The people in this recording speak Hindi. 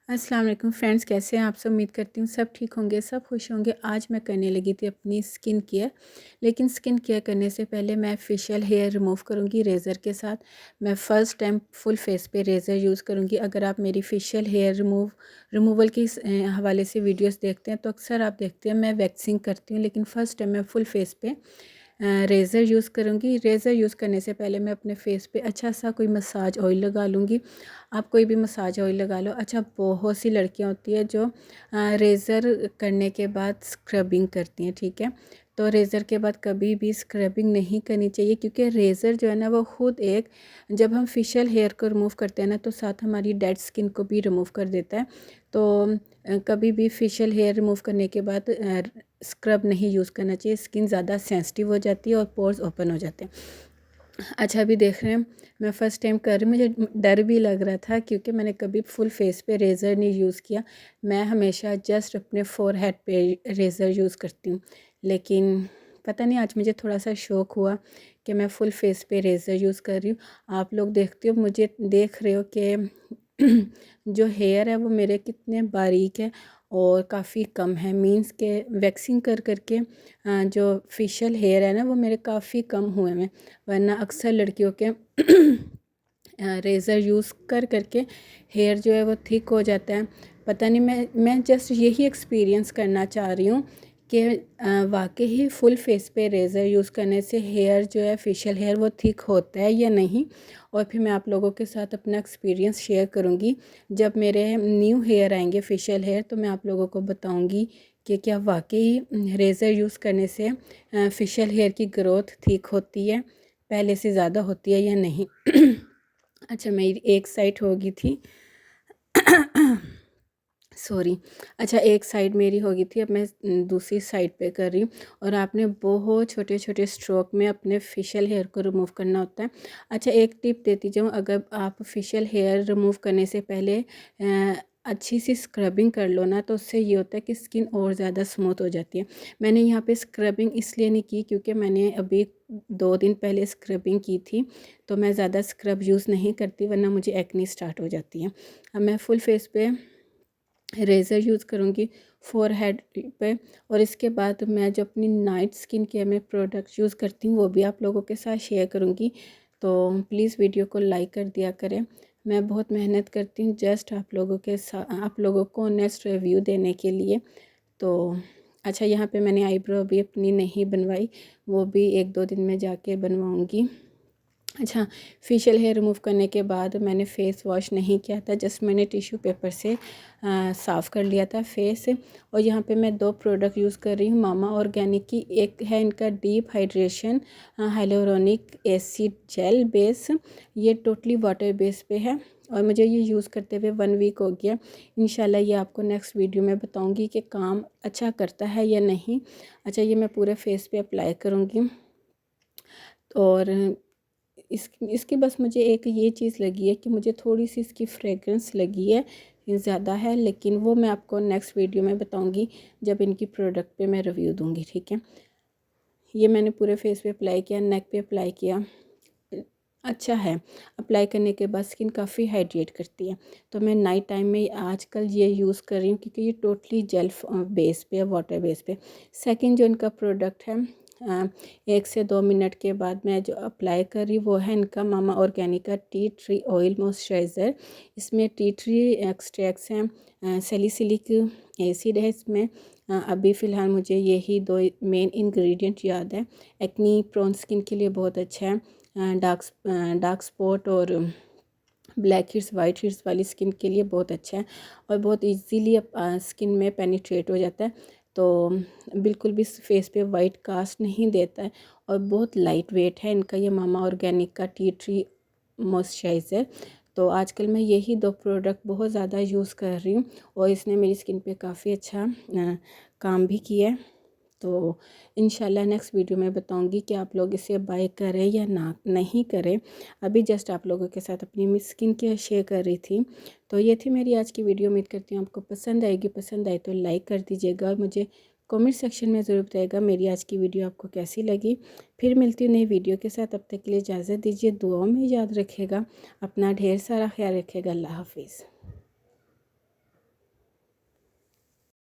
अस्सलाम वालेकुम फ्रेंड्स, कैसे हैं आप सब। उम्मीद करती हूँ सब ठीक होंगे, सब खुश होंगे। आज मैं करने लगी थी अपनी स्किन केयर, लेकिन स्किन केयर करने से पहले मैं फेशियल हेयर रिमूव करूँगी रेज़र के साथ। मैं फ़र्स्ट टाइम फुल फेस पे रेज़र यूज़ करूँगी। अगर आप मेरी फेशियल हेयर रिमूवल के हवाले से वीडियोस देखते हैं तो अक्सर आप देखते हैं मैं वैक्सिंग करती हूँ, लेकिन फ़र्स्ट टाइम मैं फुल फेस पे रेज़र यूज़ करूँगी। रेज़र यूज़ करने से पहले मैं अपने फेस पे अच्छा सा कोई मसाज ऑयल लगा लूँगी। आप कोई भी मसाज ऑयल लगा लो। अच्छा, बहुत सी लड़कियां होती है जो रेज़र करने के बाद स्क्रबिंग करती हैं, ठीक है। तो रेज़र के बाद कभी भी स्क्रबिंग नहीं करनी चाहिए, क्योंकि रेज़र जो है ना वो ख़ुद एक, जब हम फेशियल हेयर को रिमूव करते हैं ना तो साथ हमारी डेड स्किन को भी रिमूव कर देता है। तो कभी भी फेशियल हेयर रिमूव करने के बाद स्क्रब नहीं यूज़ करना चाहिए। स्किन ज़्यादा सेंसिटिव हो जाती है और पोर्स ओपन हो जाते हैं। अच्छा, अभी देख रहे हैं मैं फ़र्स्ट टाइम कर रही हूँ। मुझे डर भी लग रहा था क्योंकि मैंने कभी फुल फेस पे रेज़र नहीं यूज़ किया। मैं हमेशा जस्ट अपने फ़ोरहेड पे रेज़र यूज़ करती हूँ। लेकिन पता नहीं, आज मुझे थोड़ा सा शौक़ हुआ कि मैं फुल फेस पे रेज़र यूज़ कर रही हूँ। आप लोग देखते हो, मुझे देख रहे हो कि जो हेयर है वो मेरे कितने बारीक है और काफ़ी कम है। मींस के वैक्सिंग कर करके जो फेशियल हेयर है ना वो मेरे काफ़ी कम हुए हैं। वरना अक्सर लड़कियों के रेज़र यूज़ कर करके हेयर जो है वो थिक हो जाता है। पता नहीं, मैं जस्ट यही एक्सपीरियंस करना चाह रही हूँ कि वाकई ही फुल फेस पे रेज़र यूज़ करने से हेयर जो है फेशियल हेयर वो थिक होता है या नहीं। और फिर मैं आप लोगों के साथ अपना एक्सपीरियंस शेयर करूँगी। जब मेरे न्यू हेयर आएंगे फेशियल हेयर तो मैं आप लोगों को बताऊँगी कि क्या वाकई रेज़र यूज़ करने से फेशियल हेयर की ग्रोथ ठीक होती है, पहले से ज़्यादा होती है या नहीं। अच्छा, मेरी एक साइड हो गई थी सॉरी। अच्छा, एक साइड मेरी हो गई थी, अब मैं दूसरी साइड पे कर रही हूँ। और आपने बहुत छोटे छोटे स्ट्रोक में अपने फेशियल हेयर को रिमूव करना होता है। अच्छा, एक टिप देती जाऊँ, अगर आप फेशियल हेयर रिमूव करने से पहले अच्छी सी स्क्रबिंग कर लो ना तो उससे ये होता है कि स्किन और ज़्यादा स्मूथ हो जाती है। मैंने यहाँ पे स्क्रबिंग इसलिए नहीं की क्योंकि मैंने अभी 2 दिन पहले स्क्रबिंग की थी, तो मैं ज़्यादा स्क्रब यूज़ नहीं करती वरना मुझे एक्नी स्टार्ट हो जाती है। अब मैं फुल फेस पे रेज़र यूज़ करूँगी फ़ोरहेड पे। और इसके बाद मैं जो अपनी नाइट स्किन केयर में प्रोडक्ट यूज़ करती हूँ वो भी आप लोगों के साथ शेयर करूँगी। तो प्लीज़ वीडियो को लाइक कर दिया करें। मैं बहुत मेहनत करती हूँ जस्ट आप लोगों को ऑनेस्ट रिव्यू देने के लिए। तो अच्छा, यहाँ पे मैंने आईब्रो भी अपनी नहीं बनवाई, वो भी 1-2 दिन में जाके बनवाऊँगी। अच्छा, फेशियल हेयर रिमूव करने के बाद मैंने फ़ेस वॉश नहीं किया था, जस्ट मैंने टिश्यू पेपर से साफ़ कर लिया था फेस। और यहाँ पे मैं 2 प्रोडक्ट यूज़ कर रही हूँ मामा ऑर्गेनिक की। एक है इनका deep hydration hyaluronic acid gel base, ये टोटली वाटर बेस पे है और मुझे ये यूज़ करते हुए 1 वीक हो गया। इंशाल्लाह ये आपको नेक्स्ट वीडियो में बताऊँगी कि काम अच्छा करता है या नहीं। अच्छा, ये मैं पूरे फेस पे अप्लाई करूँगी। और इसकी बस मुझे एक ये चीज़ लगी है कि मुझे थोड़ी सी इसकी फ्रेगरेंस लगी है, ज़्यादा है, लेकिन वो मैं आपको नेक्स्ट वीडियो में बताऊंगी जब इनकी प्रोडक्ट पे मैं रिव्यू दूंगी, ठीक है। ये मैंने पूरे फेस पे अप्लाई किया, नेक पे अप्लाई किया। अच्छा है, अप्लाई करने के बाद स्किन काफ़ी हाइड्रेट करती है। तो मैं नाइट टाइम में आजकल ये यूज़ कर रही हूँ क्योंकि ये टोटली जेल बेस पे है, वाटर बेस पे। सेकंड जो इनका प्रोडक्ट है 1 से 2 मिनट के बाद मैं जो अप्लाई कर रही वो है इनका मामा ऑर्गेनिक का टी ट्री ऑयल मॉइस्चराइज़र। इसमें टी ट्री एक्सट्रैक्ट्स हैं, सैलिसिलिक एसिड है इसमें। अभी फ़िलहाल मुझे यही 2 मेन इंग्रेडिएंट याद है। एक्नी प्रोन स्किन के लिए बहुत अच्छा है। डार्क स्पॉट और ब्लैक हिट्स वाइट हिट्स वाली स्किन के लिए बहुत अच्छा है और बहुत इजीली स्किन में पेनिट्रेट हो जाता है। तो बिल्कुल भी फेस पे वाइट कास्ट नहीं देता है और बहुत लाइट वेट है इनका ये मामा ऑर्गेनिक का टी ट्री मॉइस्चराइज़र। तो आजकल मैं यही 2 प्रोडक्ट बहुत ज़्यादा यूज़ कर रही हूँ और इसने मेरी स्किन पे काफ़ी अच्छा काम भी किया है। तो इंशाल्लाह नेक्स्ट वीडियो में बताऊंगी कि आप लोग इसे बाय करें या ना नहीं करें। अभी जस्ट आप लोगों के साथ अपनी स्किन केयर शेयर कर रही थी। तो ये थी मेरी आज की वीडियो। उम्मीद करती हूँ आपको पसंद आएगी। पसंद आए तो लाइक कर दीजिएगा और मुझे कमेंट सेक्शन में ज़रूर बताइएगा मेरी आज की वीडियो आपको कैसी लगी। फिर मिलती हूँ नई वीडियो के साथ, तब तक के लिए इजाज़त दीजिए। दुआओं में याद रखिएगा, अपना ढेर सारा ख्याल रखिएगा। अल्लाह हाफिज़।